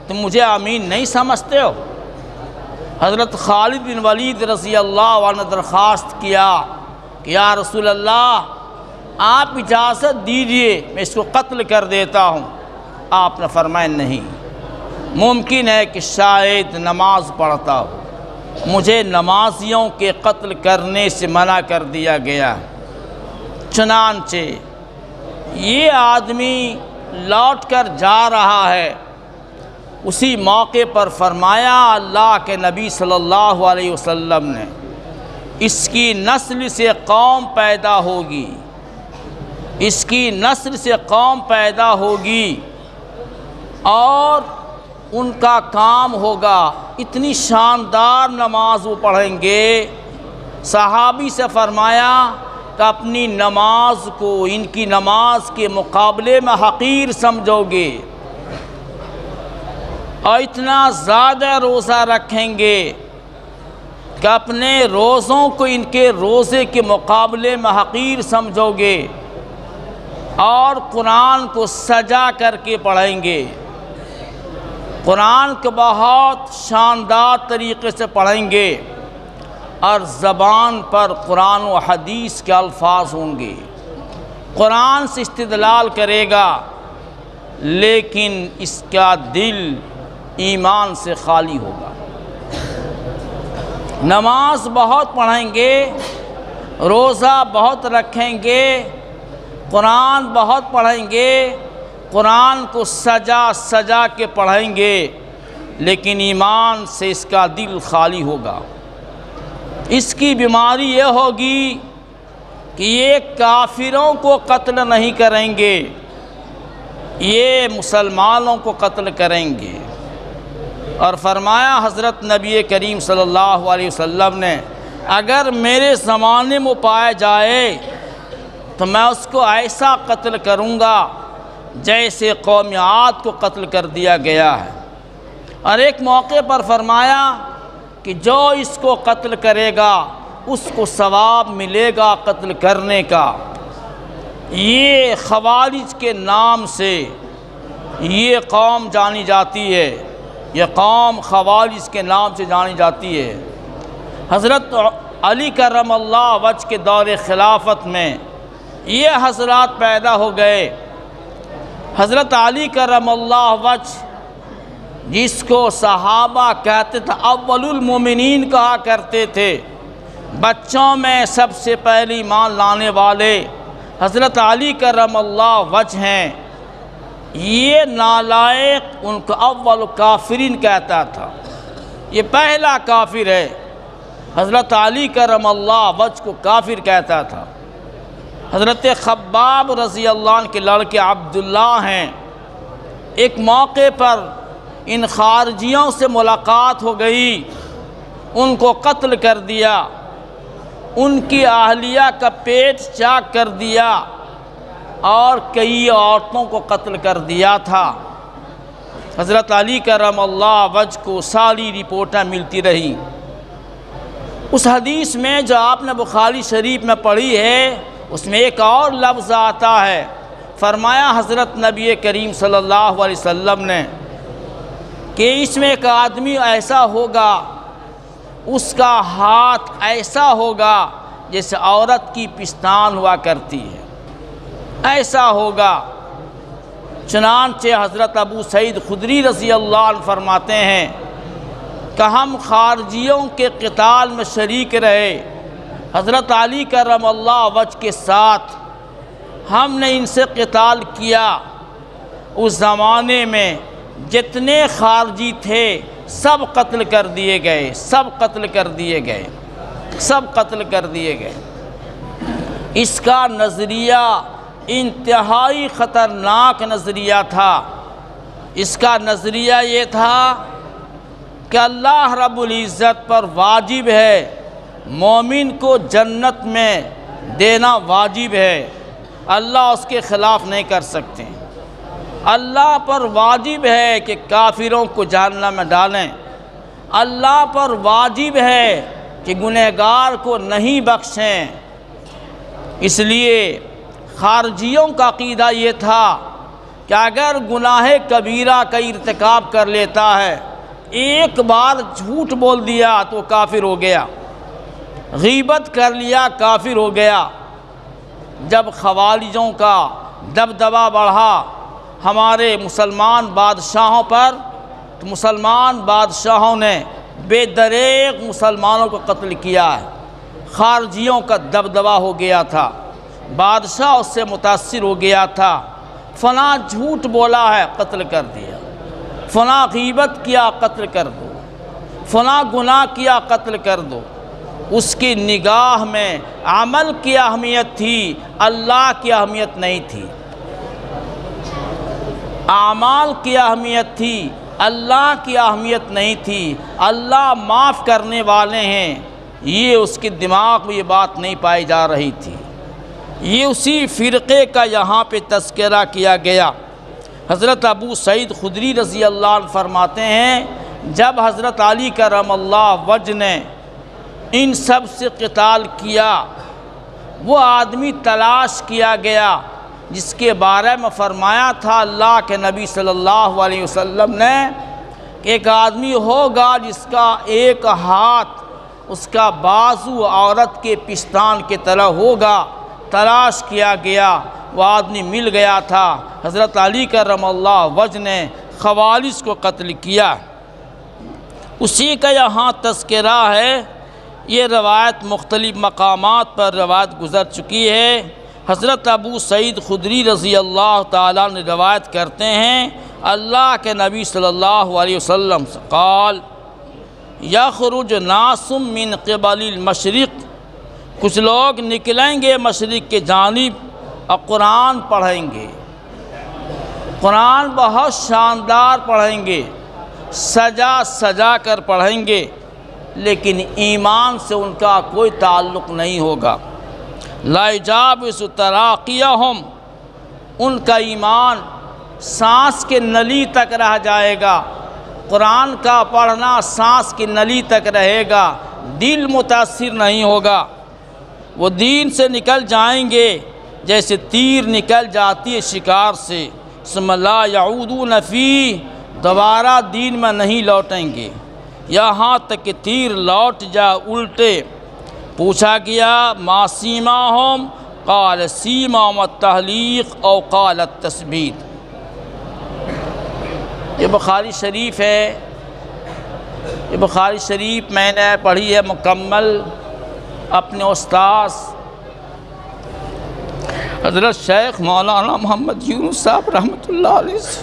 تم مجھے امین نہیں سمجھتے ہو؟ حضرت خالد بن ولید رضی اللہ عنہ نے درخواست کیا کہ یا رسول اللہ آپ اجازت دیجئے میں اس کو قتل کر دیتا ہوں۔ آپ نے فرمایا نہیں، ممکن ہے کہ شاید نماز پڑھتا ہو، مجھے نمازیوں کے قتل کرنے سے منع کر دیا گیا۔ چنانچہ یہ آدمی لوٹ کر جا رہا ہے، اسی موقع پر فرمایا اللہ کے نبی صلی اللہ علیہ وسلم نے اس کی نسل سے قوم پیدا ہوگی، اس کی نسل سے قوم پیدا ہوگی اور ان کا کام ہوگا اتنی شاندار نماز وہ پڑھیں گے۔ صحابی سے فرمایا کہ اپنی نماز کو ان کی نماز کے مقابلے میں حقیر سمجھو گے اور اتنا زیادہ روزہ رکھیں گے کہ اپنے روزوں کو ان کے روزے کے مقابلے میں حقیر سمجھو گے، اور قرآن کو سجا کر کے پڑھیں گے، قرآن کو بہت شاندار طریقے سے پڑھیں گے، اور زبان پر قرآن و حدیث کے الفاظ ہوں گے، قرآن سے استدلال کرے گا، لیکن اس کا دل ایمان سے خالی ہوگا۔ نماز بہت پڑھیں گے، روزہ بہت رکھیں گے، قرآن بہت پڑھیں گے، قرآن کو سجا سجا کے پڑھیں گے، لیکن ایمان سے اس کا دل خالی ہوگا۔ اس کی بیماری یہ ہوگی کہ یہ کافروں کو قتل نہیں کریں گے، یہ مسلمانوں کو قتل کریں گے۔ اور فرمایا حضرت نبی کریم صلی اللہ علیہ وسلم نے اگر میرے زمانے میں پایا جائے تو میں اس کو ایسا قتل کروں گا جیسے قوم عاد کو قتل کر دیا گیا ہے۔ اور ایک موقع پر فرمایا کہ جو اس کو قتل کرے گا اس کو ثواب ملے گا قتل کرنے کا۔ یہ خوارج کے نام سے یہ قوم جانی جاتی ہے، یہ قوم خوارج کے نام سے جانی جاتی ہے۔ حضرت علی کرم اللہ وجہ کے دور خلافت میں یہ حضرات پیدا ہو گئے۔ حضرت علی کرم اللہ وجہ جس کو صحابہ کہتے تھے اول المومنین کہا کرتے تھے، بچوں میں سب سے پہلے ایمان لانے والے حضرت علی کرم اللہ وجہ ہیں۔ یہ نالائق ان کو اول کافرین کہتا تھا، یہ پہلا کافر ہے، حضرت علی کرم اللہ وجہ کو کافر کہتا تھا۔ حضرت خباب رضی اللہ عنہ کے لڑکے عبداللہ ہیں، ایک موقع پر ان خارجیوں سے ملاقات ہو گئی، ان کو قتل کر دیا، ان کی اہلیہ کا پیٹ چاک کر دیا اور کئی عورتوں کو قتل کر دیا تھا۔ حضرت علی کرم اللہ وجہ کو ساری رپورٹیں ملتی رہی۔ اس حدیث میں جو آپ نے بخاری شریف میں پڑھی ہے، اس میں ایک اور لفظ آتا ہے، فرمایا حضرت نبی کریم صلی اللہ علیہ وسلم نے کہ اس میں ایک آدمی ایسا ہوگا، اس کا ہاتھ ایسا ہوگا جیسے عورت کی پستان ہوا کرتی ہے، ایسا ہوگا۔ چنانچہ حضرت ابو سعید خدری رضی اللہ عنہ فرماتے ہیں کہ ہم خارجیوں کے قتال میں شریک رہے، حضرت علی کرم اللہ وجہ کے ساتھ ہم نے ان سے قتال کیا۔ اس زمانے میں جتنے خارجی تھے سب قتل کر دیے گئے، سب قتل کر دیے گئے، سب قتل کر دیے گئے۔ اس کا نظریہ انتہائی خطرناک نظریہ تھا۔ اس کا نظریہ یہ تھا کہ اللہ رب العزت پر واجب ہے مومن کو جنت میں دینا واجب ہے، اللہ اس کے خلاف نہیں کر سکتے۔ اللہ پر واجب ہے کہ کافروں کو جہنم میں ڈالیں، اللہ پر واجب ہے کہ گنہگار کو نہیں بخشیں۔ اس لیے خارجیوں کا عقیدہ یہ تھا کہ اگر گناہ کبیرہ کا ارتکاب کر لیتا ہے، ایک بار جھوٹ بول دیا تو کافر ہو گیا، غیبت کر لیا کافر ہو گیا۔ جب خوارجوں کا دبدبہ بڑھا ہمارے مسلمان بادشاہوں پر، تو مسلمان بادشاہوں نے بے دریغ مسلمانوں کو قتل کیا ہے۔ خارجیوں کا دبدبہ ہو گیا تھا، بادشاہ اس سے متاثر ہو گیا تھا، فلاں جھوٹ بولا ہے قتل کر دیا، فلاں غیبت کیا قتل کر دو، فلاں گناہ کیا قتل کر دو۔ اس کی نگاہ میں عمل کی اہمیت تھی، اللہ کی اہمیت نہیں تھی۔ اعمال کی اہمیت تھی، اللہ کی اہمیت نہیں تھی۔ اللہ معاف کرنے والے ہیں، یہ اس کے دماغ میں یہ بات نہیں پائی جا رہی تھی۔ یہ اسی فرقے کا یہاں پہ تذکرہ کیا گیا۔ حضرت ابو سعید خدری رضی اللہ عنہ فرماتے ہیں جب حضرت علی کرم اللہ وجہ نے ان سب سے قتال کیا، وہ آدمی تلاش کیا گیا جس کے بارے میں فرمایا تھا اللہ کے نبی صلی اللہ علیہ وسلم نے کہ ایک آدمی ہوگا جس کا ایک ہاتھ، اس کا بازو عورت کے پستان کی طرح ہوگا۔ تلاش کیا گیا، وہ آدمی مل گیا تھا۔ حضرت علی کرم اللہ وجہ نے خوارج کو قتل کیا۔ اسی کا یہاں تذکرہ ہے۔ یہ روایت مختلف مقامات پر روایت گزر چکی ہے۔ حضرت ابو سعید خدری رضی اللہ تعالیٰ نے روایت کرتے ہیں اللہ کے نبی صلی اللہ علیہ وسلم سے قال یخرج ناس من قبل المشرق، کچھ لوگ نکلیں گے مشرق کے جانب اور قرآن پڑھیں گے، قرآن بہت شاندار پڑھیں گے، سجا سجا کر پڑھیں گے، لیکن ایمان سے ان کا کوئی تعلق نہیں ہوگا۔ لا یجاوز تراقیہم، ان کا ایمان سانس کے نلی تک رہ جائے گا۔ قرآن کا پڑھنا سانس کی نلی تک رہے گا، دل متاثر نہیں ہوگا۔ وہ دین سے نکل جائیں گے جیسے تیر نکل جاتی ہے شکار سے، ثم لا یعودون فیہ، دوبارہ دین میں نہیں لوٹیں گے یہاں تک کہ تیر لوٹ جا الٹے۔ پوچھا گیا ما سیماہم، قال سیماہم التحلیق او قال التثبیت۔ یہ بخاری شریف ہے، یہ بخاری شریف میں نے پڑھی ہے مکمل اپنے استاذ حضرت شیخ مولانا محمد یونس صاحب رحمۃ اللہ علیہ سے۔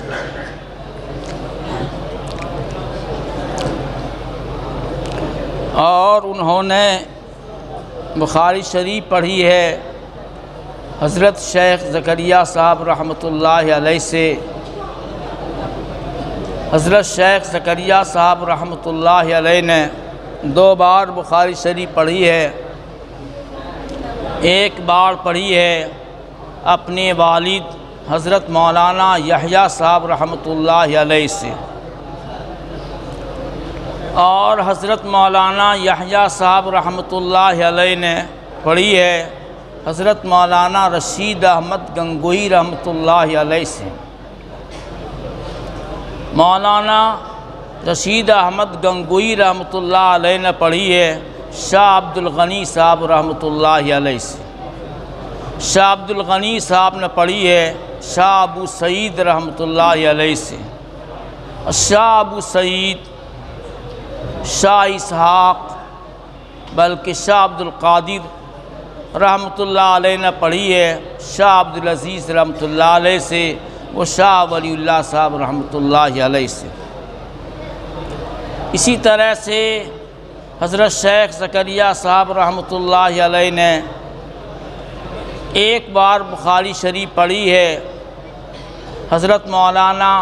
اور انہوں نے بخاری شریف پڑھی ہے حضرت شیخ زکریا صاحب رحمۃ اللہ علیہ سے۔ حضرت شیخ زکریا صاحب رحمۃ اللہ علیہ نے 2 بار بخاری شریف پڑھی ہے، ایک بار پڑھی ہے اپنے والد حضرت مولانا یحییٰ صاحب رحمۃ اللہ علیہ سے، اور حضرت مولانا یحییٰ صاحب رحمۃ اللہ علیہ نے پڑھی ہے حضرت مولانا رشید احمد گنگوہی رحمۃ اللہ علیہ سے۔ مولانا رشید احمد گنگوہی رحمۃ اللہ علیہ نے پڑھی ہے شاہ عبد الغنی صاحب رحمۃ اللہ علیہ سے۔ شاہ عبد الغنی صاحب نے پڑھی ہے شاہ ابو سعید رحمۃ اللہ علیہ سے۔ شاہ ابو سعید، شاہ اسحاق، بلکہ شاہ عبد القادر رحمۃ اللہ علیہ نے پڑھی ہے شاہ عبد العزیز رحمۃ اللہ علیہ سے، وہ شاہ ولی اللہ صاحب رحمۃ اللہ علیہ سے۔ اسی طرح سے حضرت شیخ زکریا صاحب رحمۃ اللہ علیہ نے ایک بار بخاری شریف پڑھی ہے حضرت مولانا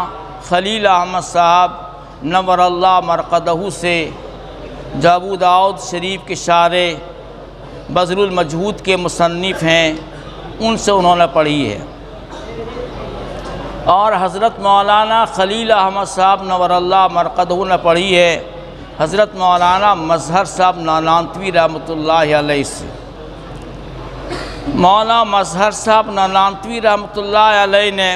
خلیل احمد صاحب نور اللہ مرقدہ سے، جو ابو داؤد شریف کے شارح بذل المجہود کے مصنف ہیں، ان سے انہوں نے پڑھی ہے۔ اور حضرت مولانا خلیل احمد صاحب نور اللہ مرقدہ نے پڑھی ہے حضرت مولانا مظہر صاحب نانوتوی رحمۃ اللہ علیہ سے۔ مولانا مظہر صاحب نانوتوی رحمۃ اللہ علیہ نے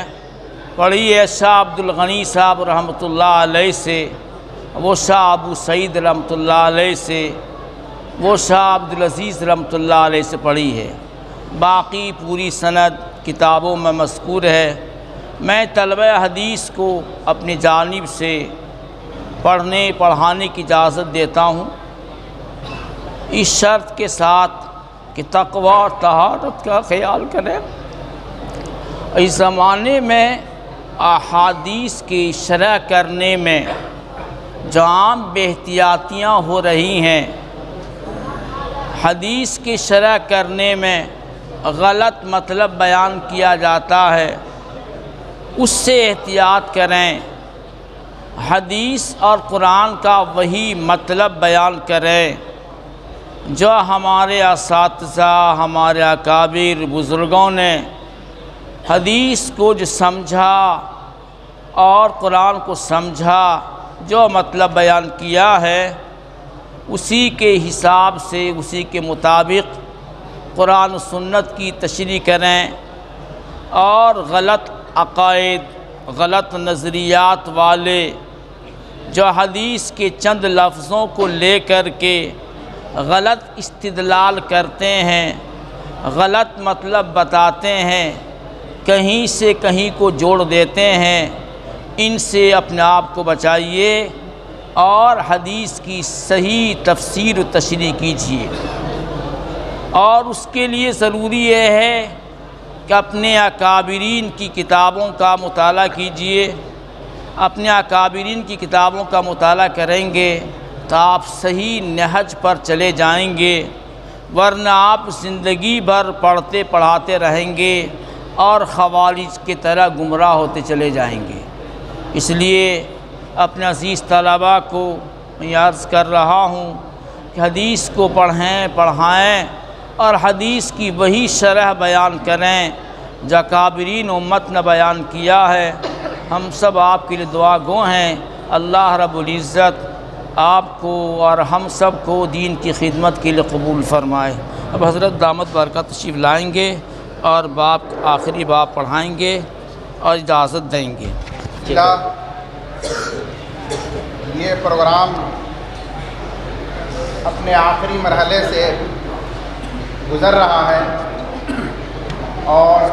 پڑھی ہے شاہ عبد الغنی صاحب رحمۃ اللہ علیہ سے، وہ شاہ ابو سعید رحمۃ اللہ علیہ سے، وہ شاہ عبد العزیز رحمۃ اللہ علیہ سے پڑھی ہے۔ باقی پوری سند کتابوں میں مذکور ہے۔ میں طلبہ حدیث کو اپنی جانب سے پڑھنے پڑھانے کی اجازت دیتا ہوں، اس شرط کے ساتھ کہ تقوی اور طہارت کا خیال کریں۔ اس زمانے میں احادیث کی شرح کرنے میں جو عام بے احتیاطیاں ہو رہی ہیں، حدیث کی شرح کرنے میں غلط مطلب بیان کیا جاتا ہے، اس سے احتیاط کریں۔ حدیث اور قرآن کا وہی مطلب بیان کریں جو ہمارے اساتذہ، ہمارے اکابر بزرگوں نے حدیث کو جو سمجھا اور قرآن کو سمجھا، جو مطلب بیان کیا ہے، اسی کے حساب سے، اسی کے مطابق قرآن و سنت کی تشریح کریں، اور غلط عقائد، غلط نظریات والے جو حدیث کے چند لفظوں کو لے کر کے غلط استدلال کرتے ہیں، غلط مطلب بتاتے ہیں، کہیں سے کہیں کو جوڑ دیتے ہیں، ان سے اپنے آپ کو بچائیے اور حدیث کی صحیح تفسیر و تشریح کیجیے۔ اور اس کے لیے ضروری یہ ہے کہ اپنے اکابرین کی کتابوں کا مطالعہ کیجیے۔ اپنے اکابرین کی کتابوں کا مطالعہ کریں گے تو آپ صحیح نہج پر چلے جائیں گے، ورنہ آپ زندگی بھر پڑھتے پڑھاتے رہیں گے اور خوارج کی طرح گمراہ ہوتے چلے جائیں گے۔ اس لیے اپنے عزیز طلباء کو میں عرض کر رہا ہوں کہ حدیث کو پڑھیں، پڑھائیں، اور حدیث کی وہی شرح بیان کریں جو اکابرین امت نے بیان کیا ہے۔ ہم سب آپ کے لیے دعا گو ہیں، اللہ رب العزت آپ کو اور ہم سب کو دین کی خدمت کے لیے قبول فرمائے۔ اب حضرت دامت برکات تشریف لائیں گے اور آخری باب پڑھائیں گے اور اجازت دیں گے۔ یہ پروگرام اپنے آخری مرحلے سے گزر رہا ہے اور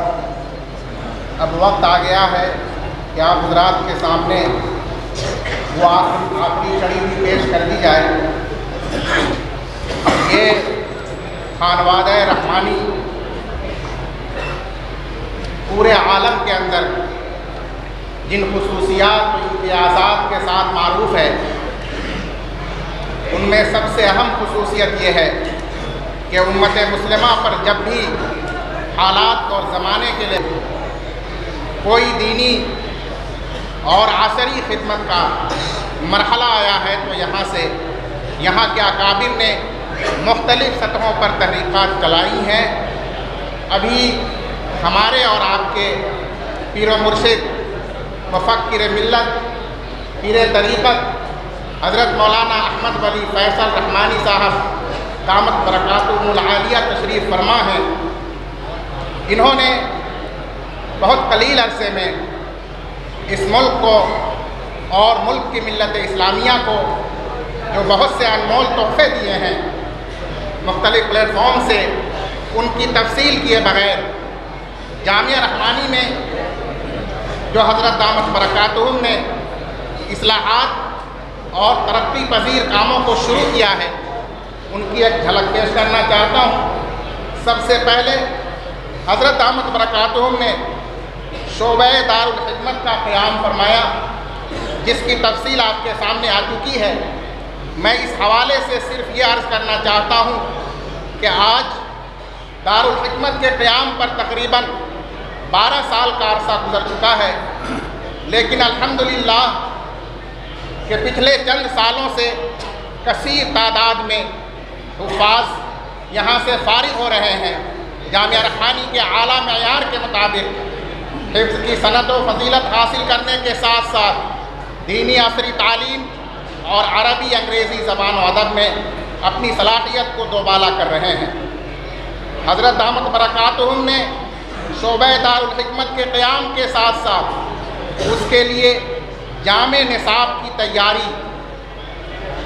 اب وقت آ گیا ہے کہ آپ حضرات کے سامنے وہ آخری کڑی بھی پیش کر دی جائے۔ یہ خانوادہ رحمانی پورے عالم کے اندر جن خصوصیات و امتیازات کے ساتھ معروف ہے، ان میں سب سے اہم خصوصیت یہ ہے کہ امت مسلمہ پر جب بھی حالات اور زمانے کے لیے کوئی دینی اور عصری خدمت کا مرحلہ آیا ہے، تو یہاں کے اکابر نے مختلف سطحوں پر تحریکات چلائی ہیں۔ ابھی ہمارے اور آپ کے پیر و مرشد، مفکر ملت، پیر طریقت حضرت مولانا احمد ولی فیصل رحمانی صاحب دامت برکاتہم العالیہ تشریف فرما ہیں۔ انہوں نے بہت قلیل عرصے میں اس ملک کو اور ملک کی ملت اسلامیہ کو جو بہت سے انمول تحفے دیے ہیں، مختلف پلیٹ فارم سے ان کی تفصیل کیے بغیر جامعہ رحمانی میں جو حضرت دامت برکاتہم نے اصلاحات اور ترقی پذیر کاموں کو شروع کیا ہے، ان کی ایک جھلک پیش کرنا چاہتا ہوں۔ سب سے پہلے حضرت دامت برکاتہم نے شعبہ دارالحکمت کا قیام فرمایا، جس کی تفصیل آپ کے سامنے آ چکی ہے۔ میں اس حوالے سے صرف یہ عرض کرنا چاہتا ہوں کہ آج دارالحکمت کے قیام پر تقریباً 12 سال کا عرصہ گزر چکا ہے، لیکن الحمدللہ کہ پچھلے چند سالوں سے کثیر تعداد میں حفاظ یہاں سے فارغ ہو رہے ہیں۔ جامعہ رحمانی کے اعلیٰ معیار کے مطابق حفظ کی سند و فضیلت حاصل کرنے کے ساتھ ساتھ دینی عصری تعلیم اور عربی انگریزی زبان و ادب میں اپنی صلاحیت کو دوبالا کر رہے ہیں۔ حضرت دامت برکاتہم نے شعبہ دارالحکمت کے قیام کے ساتھ ساتھ اس کے لیے جامع نصاب کی تیاری،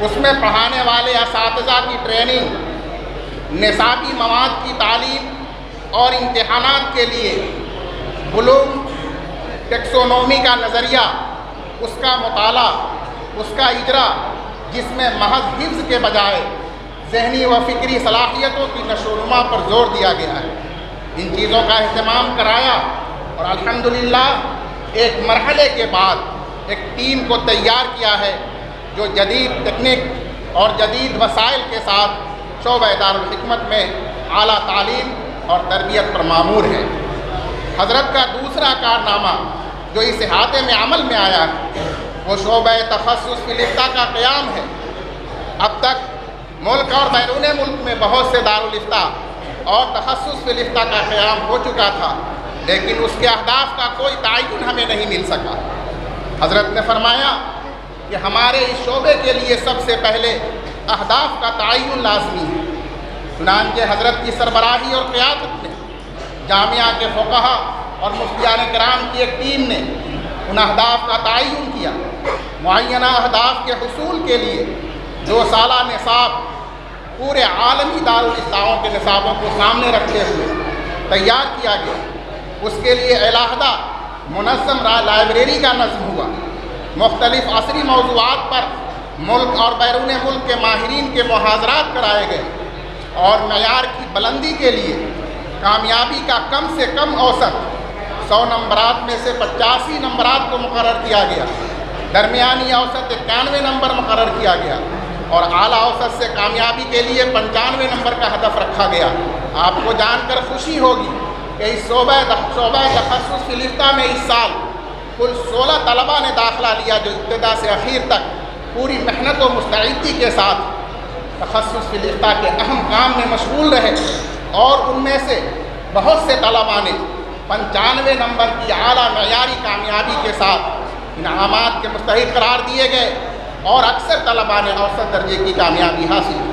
اس میں پڑھانے والے اساتذہ کی ٹریننگ، نصابی مواد کی تعلیم اور امتحانات کے لیے علوم ٹیکسونومی کا نظریہ، اس کا مطالعہ، اس کا اجرا، جس میں محض حفظ کے بجائے ذہنی و فکری صلاحیتوں کی نشو و نما پر زور دیا گیا ہے، ان چیزوں کا اہتمام کرایا اور الحمدللہ ایک مرحلے کے بعد ایک ٹیم کو تیار کیا ہے جو جدید تکنیک اور جدید وسائل کے ساتھ شعبہ دارالحکمت میں اعلیٰ تعلیم اور تربیت پر مامور ہے۔ حضرت کا دوسرا کارنامہ جو اس احاطے میں عمل میں آیا ہے وہ شعبہ تخصص فی الافتاء کا قیام ہے۔ اب تک ملک اور بیرون ملک میں بہت سے دارالافتاء اور تخصص فی الافتاء کا قیام ہو چکا تھا، لیکن اس کے اہداف کا کوئی تعین ہمیں نہیں مل سکا۔ حضرت نے فرمایا کہ ہمارے اس شعبے کے لیے سب سے پہلے اہداف کا تعین لازمی ہے۔ چنانچہ حضرت کی سربراہی اور قیادت میں جامعہ کے فقہا اور مفتیان کرام کی ایک ٹیم نے ان اہداف کا تعین کیا۔ معینہ اہداف کے حصول کے لیے 2 سالہ نصاب پورے عالمی دارالافتاءوں کے نصابوں کو سامنے رکھتے ہوئے تیار کیا گیا۔ اس کے لیے علیحدہ منظم لائبریری کا نظم ہوا۔ مختلف عصری موضوعات پر ملک اور بیرون ملک کے ماہرین کے محاضرات کرائے گئے اور معیار کی بلندی کے لیے کامیابی کا کم سے کم اوسط 100 نمبرات میں سے 85 نمبرات کو مقرر کیا گیا، درمیانی اوسط 91 نمبر مقرر کیا گیا اور اعلیٰ اوسط سے کامیابی کے لیے 95 نمبر کا ہدف رکھا گیا۔ آپ کو جان کر خوشی ہوگی کہ اس شعبہ تخصص فی الافتاء میں اس سال کل 16 طلباء نے داخلہ لیا، جو ابتدا سے اخیر تک پوری محنت و مستعدی کے ساتھ تخصص فی الافتاء کے اہم کام میں مشغول رہے، اور ان میں سے بہت سے طلباء نے 95 نمبر کی اعلیٰ معیاری کامیابی کے ساتھ انعامات کے مستحق قرار دیے گئے، اور اکثر طلباء نے اوسط درجے کی کامیابی حاصل کی۔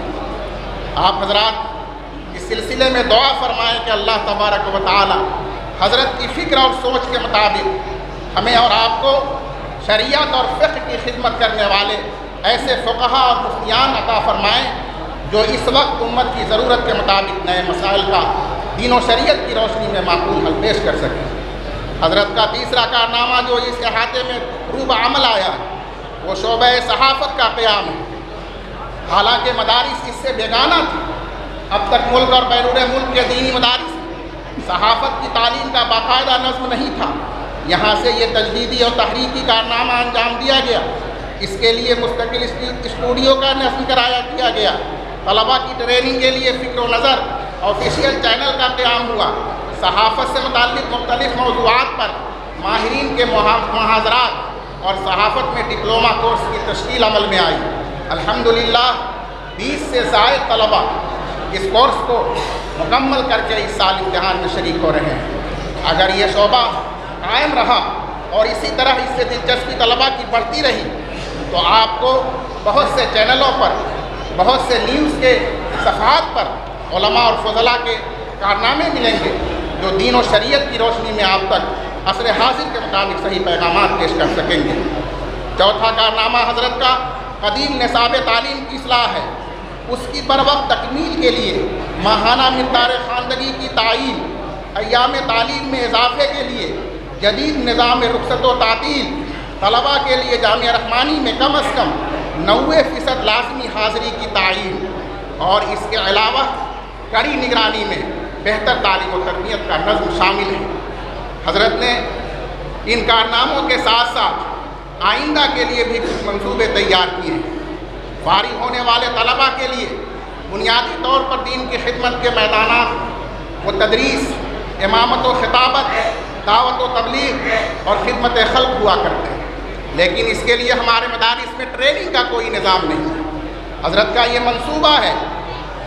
آپ حضرات اس سلسلے میں دعا فرمائیں کہ اللہ تبارک و تعالی حضرت کی فکر اور سوچ کے مطابق ہمیں اور آپ کو شریعت اور فقہ کی خدمت کرنے والے ایسے فقہا اور مفتیان عطا فرمائیں جو اس وقت امت کی ضرورت کے مطابق نئے مسائل کا دین و شریعت کی روشنی میں معقول حل پیش کر سکیں۔ حضرت کا تیسرا کارنامہ جو اس احاطے میں روب عمل آیا وہ شعبہ صحافت کا قیام ہے۔ حالانکہ مدارس اس سے بیگانہ تھی، اب تک ملک اور بیرون ملک کے دینی مدارس صحافت کی تعلیم کا باقاعدہ نظم نہیں تھا۔ یہاں سے یہ تجدیدی اور تحریکی کارنامہ انجام دیا گیا۔ اس کے لیے مستقل اسٹوڈیو کا نصب کیا گیا، طلباء کی ٹریننگ کے لیے فکر و نظر آفیشیل چینل کا قیام ہوا، صحافت سے متعلق مختلف موضوعات پر ماہرین کے محاضرات اور صحافت میں ڈپلومہ کورس کی تشکیل عمل میں آئی۔ الحمدللہ 20 سے زائد طلبہ اس کورس کو مکمل کر کے اس سال امتحان میں شریک ہو رہے ہیں۔ اگر یہ شعبہ قائم رہا اور اسی طرح اس سے دلچسپی طلبہ کی بڑھتی رہی تو آپ کو بہت سے چینلوں پر، بہت سے نیوز کے صفحات پر علماء اور فضلاء کے کارنامے ملیں گے جو دین و شریعت کی روشنی میں آپ تک عصر حاضر کے مطابق صحیح پیغامات پیش کر سکیں گے۔ چوتھا کارنامہ حضرت کا قدیم نصاب تعلیم کی اصلاح ہے۔ اس کی بروقت تکمیل کے لیے ماہانہ مقدار خواندگی کی تعیین، ایام تعلیم میں اضافے کے لیے جدید نظام رخصت و تعطیل، طلباء کے لیے جامعہ رحمانی میں کم از کم 90% لازمی حاضری کی تعیین، اور اس کے علاوہ کڑی نگرانی میں بہتر تعلیم و تربیت کا نظم شامل ہے۔ حضرت نے ان کارناموں کے ساتھ ساتھ آئندہ کے لیے بھی کچھ منصوبے تیار کیے ہیں۔ فارغ ہونے والے طلباء کے لیے بنیادی طور پر دین کی خدمت کے میدانات و تدریس، امامت و خطابت، دعوت و تبلیغ اور خدمت خلق ہوا کرتے ہیں، لیکن اس کے لیے ہمارے مدارس میں ٹریننگ کا کوئی نظام نہیں ہے۔ حضرت کا یہ منصوبہ ہے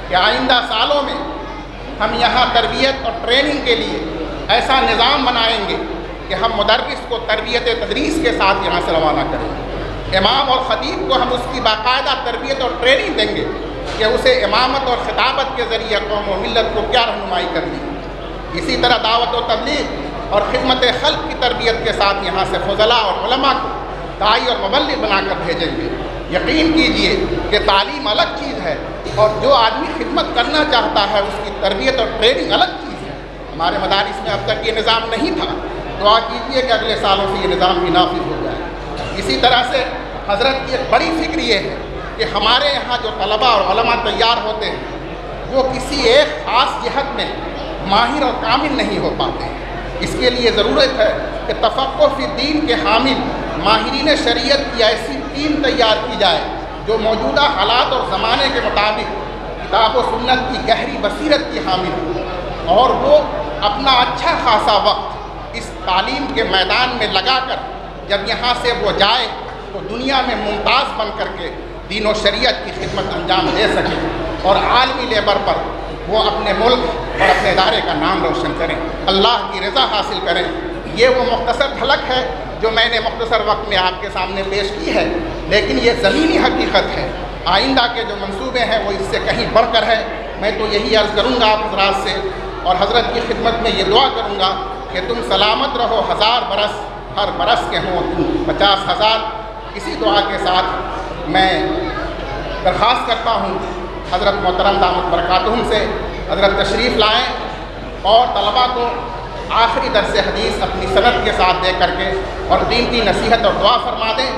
کہ آئندہ سالوں میں ہم یہاں تربیت اور ٹریننگ کے لیے ایسا نظام بنائیں گے کہ ہم مدرس کو تربیت تدریس کے ساتھ یہاں سے روانہ کریں گے۔ امام اور خطیب کو ہم اس کی باقاعدہ تربیت اور ٹریننگ دیں گے کہ اسے امامت اور خطابت کے ذریعے قوم و ملت کو کیا رہنمائی کرنی ہے۔ اسی طرح دعوت و تبلیغ اور خدمت خلق کی تربیت کے ساتھ یہاں سے فضلاء اور علماء کو داعی اور مبلغ بنا کر بھیجیں گے۔ یقین کیجئے کہ تعلیم الگ چیز ہے اور جو آدمی خدمت کرنا چاہتا ہے اس کی تربیت اور ٹریننگ الگ چیز ہے۔ ہمارے مدارس میں اب تک یہ نظام نہیں تھا، دعا کیجئے کہ اگلے سالوں سے یہ نظام بھی نافذ ہو جائے۔ اسی طرح سے حضرت کی ایک بڑی فکر یہ ہے کہ ہمارے یہاں جو طلباء اور علماء تیار ہوتے ہیں وہ کسی ایک خاص جہت میں ماہر اور کامل نہیں ہو پاتے ہیں۔ اس کے لیے ضرورت ہے کہ تفقہ فی الدین کے حامل ماہرین شریعت کی ایسی ٹیم تیار کی جائے جو موجودہ حالات اور زمانے کے مطابق کتاب و سنت کی گہری بصیرت کی حامل ہو، اور وہ اپنا اچھا خاصا وقت اس تعلیم کے میدان میں لگا کر جب یہاں سے وہ جائے تو دنیا میں ممتاز بن کر کے دین و شریعت کی خدمت انجام دے سکے اور عالمی لیبر پر وہ اپنے ملک اور اپنے ادارے کا نام روشن کریں، اللہ کی رضا حاصل کریں۔ یہ وہ مختصر جھلک ہے جو میں نے مختصر وقت میں آپ کے سامنے پیش کی ہے، لیکن یہ زمینی حقیقت ہے۔ آئندہ کے جو منصوبے ہیں وہ اس سے کہیں بڑھ کر ہے۔ میں تو یہی عرض کروں گا آپ حضرات سے اور حضرت کی خدمت میں یہ دعا کروں گا کہ تم سلامت رہو 1000 برس، ہر برس کے ہوں تم 50,000۔ اسی دعا کے ساتھ میں درخواست کرتا ہوں حضرت محترم دامت برکاتہم سے حضرت تشریف لائیں اور طلباء کو آخری درس حدیث اپنی سند کے ساتھ دے کر کے اور دین کی نصیحت اور دعا فرما دیں۔